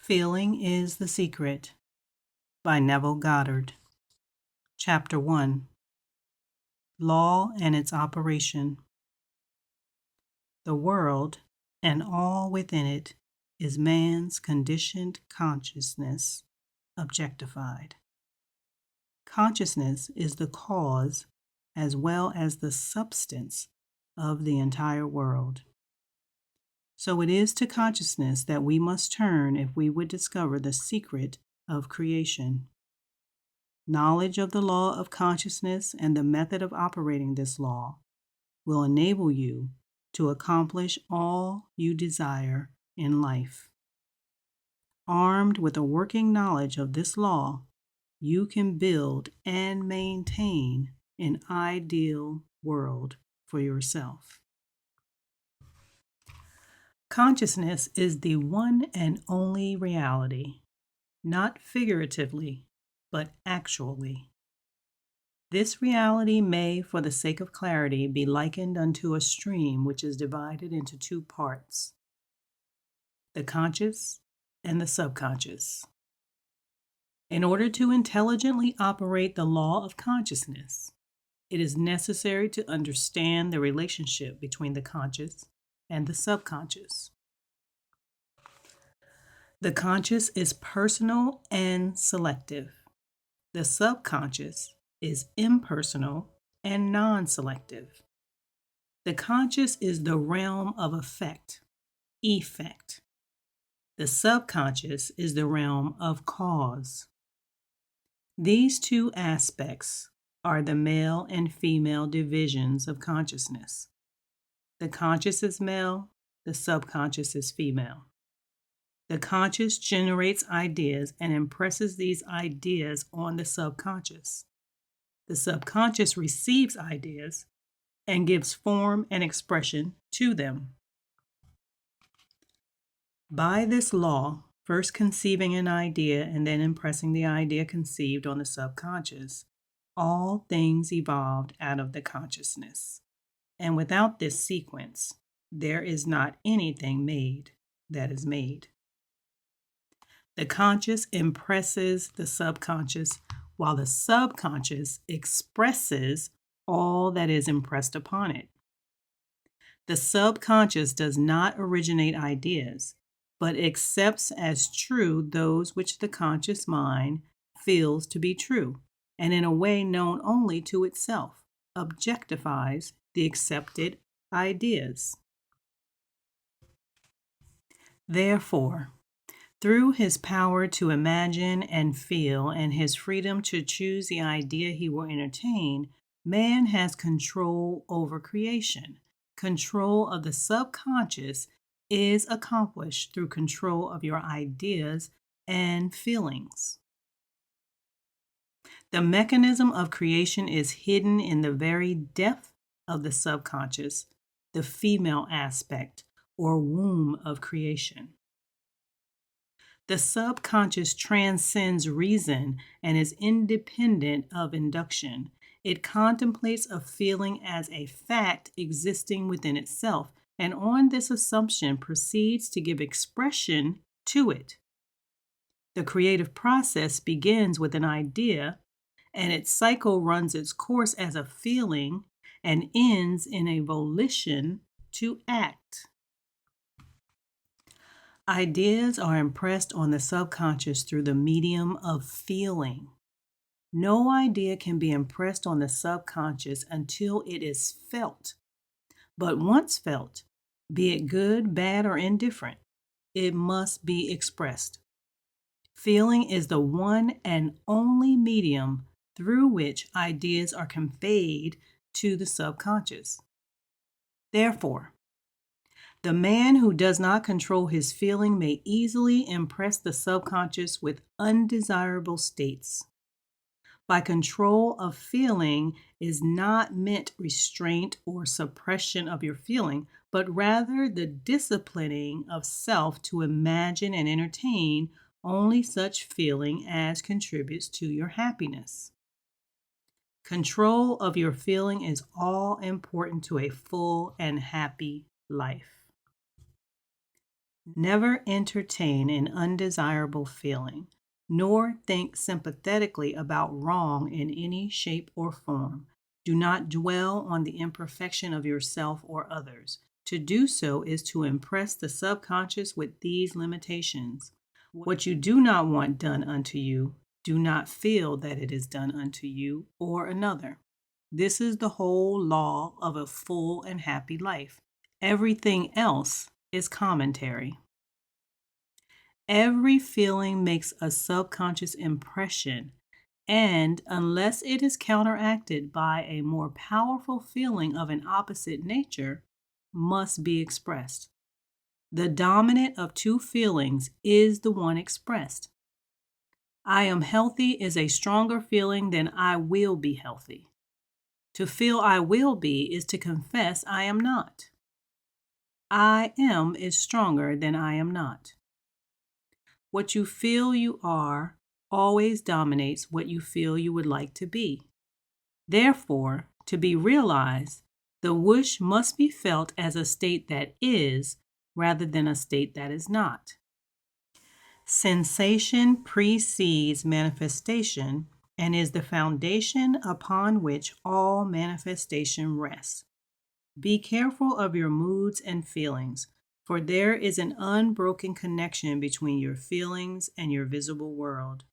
Feeling is the Secret by Neville Goddard. Chapter 1. Law and its Operation. The world, and all within it, is man's conditioned consciousness objectified. Consciousness is the cause as well as the substance of the entire world. So it is to consciousness that we must turn if we would discover the secret of creation. Knowledge of the law of consciousness and the method of operating this law will enable you to accomplish all you desire in life. Armed with a working knowledge of this law, you can build and maintain an ideal world for yourself. Consciousness is the one and only reality, not figuratively, but actually. This reality may, for the sake of clarity, be likened unto a stream which is divided into two parts, the conscious and the subconscious. In order to intelligently operate the law of consciousness, it is necessary to understand the relationship between the conscious and the subconscious. The conscious is personal and selective. The subconscious is impersonal and non-selective. The conscious is the realm of effect. The subconscious is the realm of cause. These two aspects are the male and female divisions of consciousness. The conscious is male, the subconscious is female. The conscious generates ideas and impresses these ideas on the subconscious. The subconscious receives ideas and gives form and expression to them. By this law, first conceiving an idea and then impressing the idea conceived on the subconscious, all things evolved out of the consciousness. And without this sequence, there is not anything made that is made. The conscious impresses the subconscious, while the subconscious expresses all that is impressed upon it. The subconscious does not originate ideas, but accepts as true those which the conscious mind feels to be true, and in a way known only to itself, objectifies the accepted ideas. Therefore, through his power to imagine and feel and his freedom to choose the idea he will entertain, man has control over creation. Control of the subconscious is accomplished through control of your ideas and feelings. The mechanism of creation is hidden in the very depth of the subconscious, the female aspect or womb of creation. The subconscious transcends reason and is independent of induction. It contemplates a feeling as a fact existing within itself, and on this assumption proceeds to give expression to it. The creative process begins with an idea, and its cycle runs its course as a feeling and ends in a volition to act. Ideas are impressed on the subconscious through the medium of feeling. No idea can be impressed on the subconscious until it is felt. But once felt, be it good, bad, or indifferent, it must be expressed. Feeling is the one and only medium through which ideas are conveyed to the subconscious. Therefore, the man who does not control his feeling may easily impress the subconscious with undesirable states. By control of feeling is not meant restraint or suppression of your feeling, but rather the disciplining of self to imagine and entertain only such feeling as contributes to your happiness. Control of your feeling is all important to a full and happy life. Never entertain an undesirable feeling, nor think sympathetically about wrong in any shape or form. Do not dwell on the imperfection of yourself or others. To do so is to impress the subconscious with these limitations. What you do not want done unto you, do not feel that it is done unto you or another. This is the whole law of a full and happy life. Everything else is commentary. Every feeling makes a subconscious impression, and unless it is counteracted by a more powerful feeling of an opposite nature, must be expressed. The dominant of two feelings is the one expressed. I am healthy is a stronger feeling than I will be healthy. To feel I will be is to confess I am not. I am is stronger than I am not. What you feel you are always dominates what you feel you would like to be. Therefore, to be realized, the wish must be felt as a state that is rather than a state that is not. Sensation precedes manifestation and is the foundation upon which all manifestation rests. Be careful of your moods and feelings, for there is an unbroken connection between your feelings and your visible world.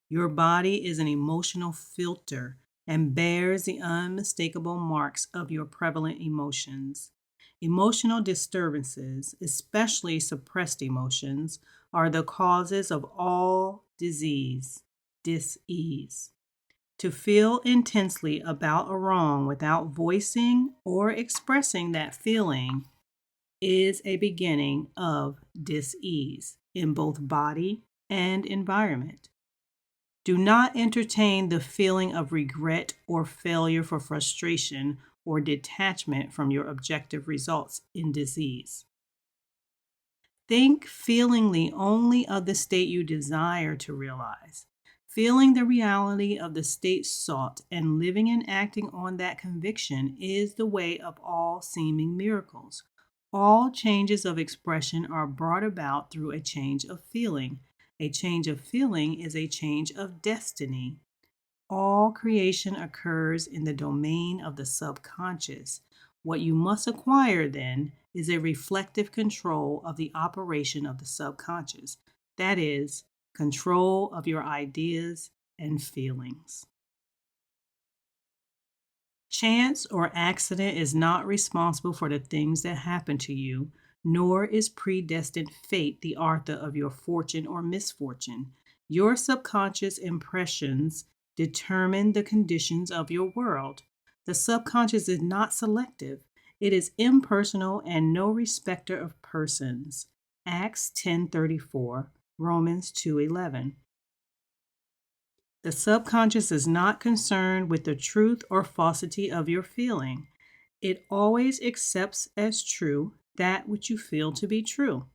Your body is an emotional filter and bears the unmistakable marks of your prevalent emotions. Emotional disturbances, especially suppressed emotions, are the causes of all disease, dis-ease. To feel intensely about a wrong without voicing or expressing that feeling is a beginning of dis-ease in both body and environment. Do not entertain the feeling of regret or failure for frustration or detachment from your objective results in disease. Think feelingly only of the state you desire to realize. Feeling the reality of the state sought and living and acting on that conviction is the way of all seeming miracles. All changes of expression are brought about through a change of feeling. A change of feeling is a change of destiny. All creation occurs in the domain of the subconscious. What you must acquire, then, is a reflective control of the operation of the subconscious. That is, control of your ideas and feelings. Chance or accident is not responsible for the things that happen to you, nor is predestined fate the author of your fortune or misfortune. Your subconscious impressions determine the conditions of your world. The subconscious is not selective. It is impersonal and no respecter of persons. Acts 10:34, Romans 2:11. The subconscious is not concerned with the truth or falsity of your feeling. It always accepts as true that which you feel to be true.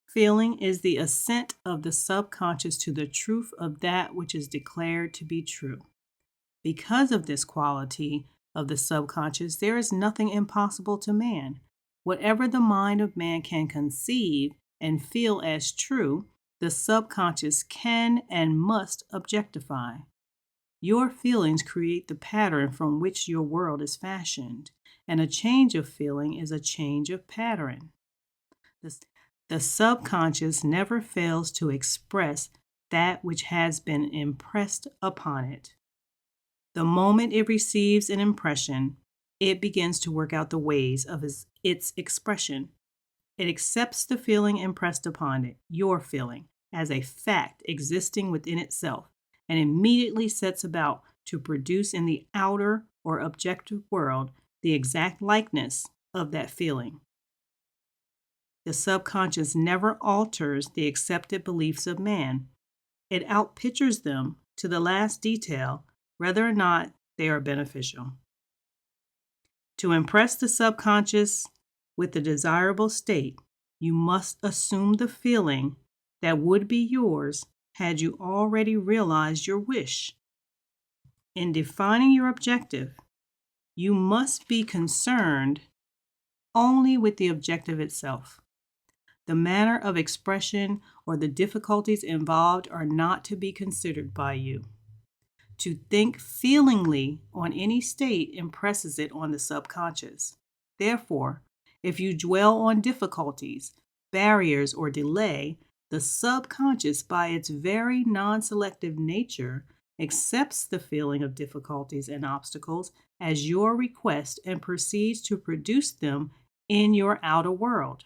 Feeling is the assent of the subconscious to the truth of that which is declared to be true. Because of this quality of the subconscious, there is nothing impossible to man. Whatever the mind of man can conceive and feel as true, the subconscious can and must objectify. Your feelings create the pattern from which your world is fashioned, and a change of feeling is a change of pattern. The subconscious never fails to express that which has been impressed upon it. The moment it receives an impression, it begins to work out the ways of its expression. It accepts the feeling impressed upon it, your feeling, as a fact existing within itself, and immediately sets about to produce in the outer or objective world the exact likeness of that feeling. The subconscious never alters the accepted beliefs of man. It outpictures them to the last detail, whether or not they are beneficial. To impress the subconscious with the desirable state, you must assume the feeling that would be yours had you already realized your wish. In defining your objective, you must be concerned only with the objective itself. The manner of expression or the difficulties involved are not to be considered by you. To think feelingly on any state impresses it on the subconscious. Therefore, if you dwell on difficulties, barriers, or delay, the subconscious, by its very non-selective nature, accepts the feeling of difficulties and obstacles as your request and proceeds to produce them in your outer world.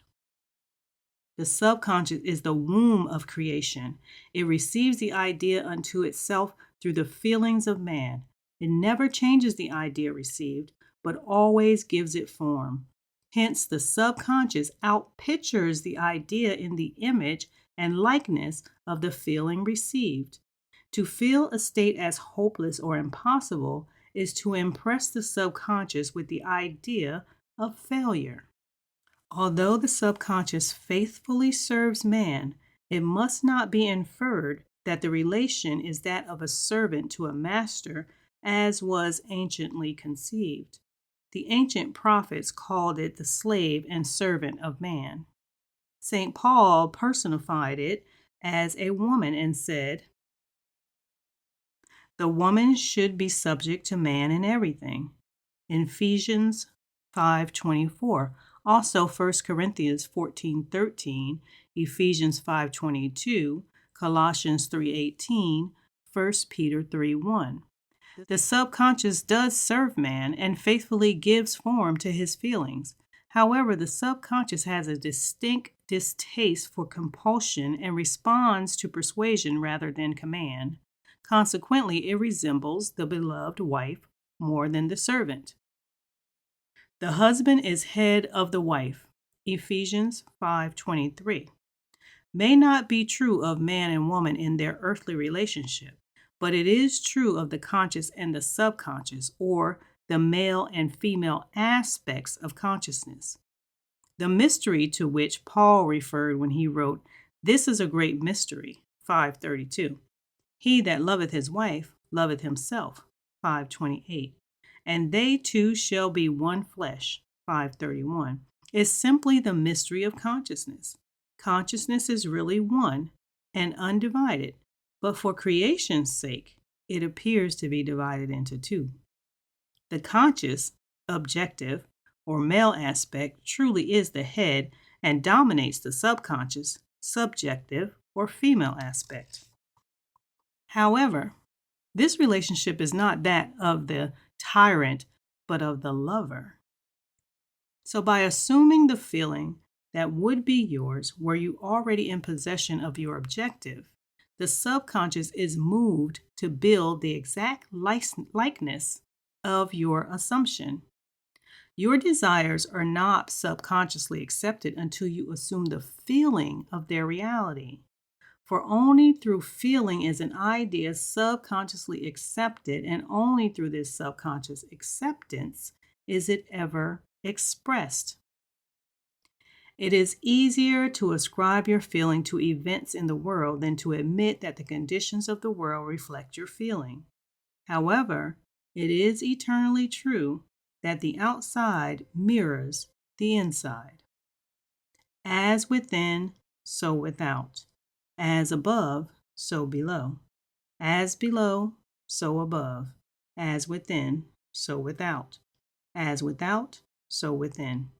The subconscious is the womb of creation. It receives the idea unto itself through the feelings of man. It never changes the idea received, but always gives it form. Hence, the subconscious outpictures the idea in the image and likeness of the feeling received. To feel a state as hopeless or impossible is to impress the subconscious with the idea of failure. Although the subconscious faithfully serves man, it must not be inferred that the relation is that of a servant to a master, as was anciently conceived. The ancient prophets called it the slave and servant of man. St. Paul personified it as a woman and said, "The woman should be subject to man in everything." In Ephesians 5:24. Also 1 Corinthians 14:13, Ephesians 5:22, Colossians 3:18, 1 Peter 3:1. The subconscious does serve man and faithfully gives form to his feelings. However, the subconscious has a distinct distaste for compulsion and responds to persuasion rather than command. Consequently, it resembles the beloved wife more than the servant. The husband is head of the wife, Ephesians 5:23. May not be true of man and woman in their earthly relationship, but it is true of the conscious and the subconscious, or the male and female aspects of consciousness. The mystery to which Paul referred when he wrote, "This is a great mystery," 5:32. "He that loveth his wife loveth himself," 5:28. "And they two shall be one flesh," 5:31, is simply the mystery of consciousness. Consciousness is really one and undivided, but for creation's sake, it appears to be divided into two. The conscious, objective, or male aspect truly is the head and dominates the subconscious, subjective, or female aspect. However, this relationship is not that of the tyrant, but of the lover. So by assuming the feeling that would be yours were you already in possession of your objective, the subconscious is moved to build the exact likeness of your assumption. Your desires are not subconsciously accepted until you assume the feeling of their reality. For only through feeling is an idea subconsciously accepted, and only through this subconscious acceptance is it ever expressed. It is easier to ascribe your feeling to events in the world than to admit that the conditions of the world reflect your feeling. However, it is eternally true that the outside mirrors the inside. As within, so without. As above, so below. As below, so above. As within, so without. As without, so within.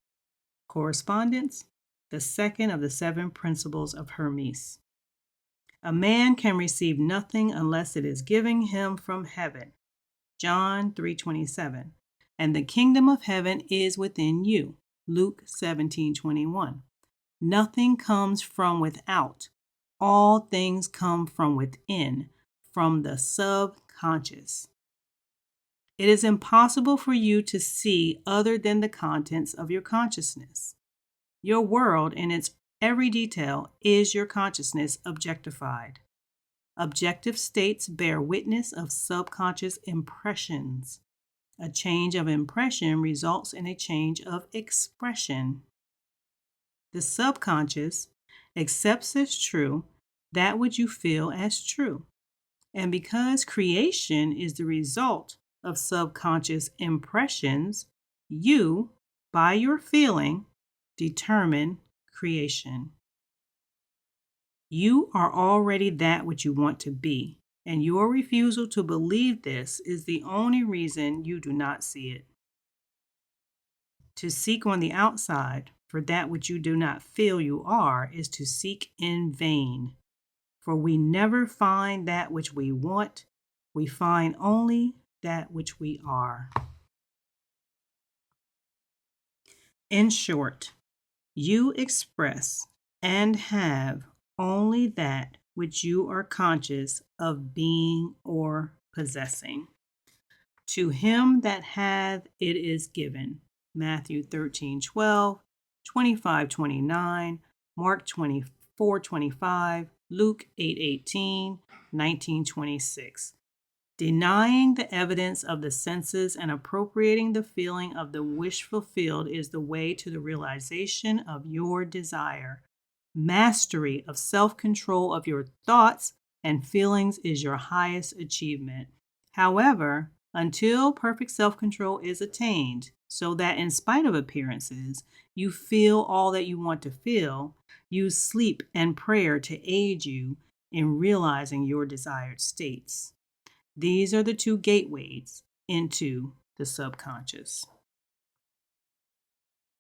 Correspondence, the second of the 7 principles of Hermes. A man can receive nothing unless it is given him from heaven. John 3:27. And the kingdom of heaven is within you. Luke 17:21. Nothing comes from without. All things come from within, from the subconscious. It is impossible for you to see other than the contents of your consciousness. Your world, in its every detail, is your consciousness objectified. Objective states bear witness of subconscious impressions. A change of impression results in a change of expression. The subconscious accepts as true that which you feel as true. And because creation is the result of subconscious impressions, you, by your feeling, determine creation. You are already that which you want to be, and your refusal to believe this is the only reason you do not see it. To seek on the outside for that which you do not feel you are is to seek in vain. For we never find that which we want, we find only that which we are. In short, you express and have only that which you are conscious of being or possessing. To him that hath it is given. Matthew 13:12, 25:29, Mark 24:25, Luke 8:18, 19:26. Denying the evidence of the senses and appropriating the feeling of the wish fulfilled is the way to the realization of your desire. Mastery of self-control of your thoughts and feelings is your highest achievement. However, until perfect self-control is attained, so that in spite of appearances, you feel all that you want to feel, use sleep and prayer to aid you in realizing your desired states. These are the two gateways into the subconscious.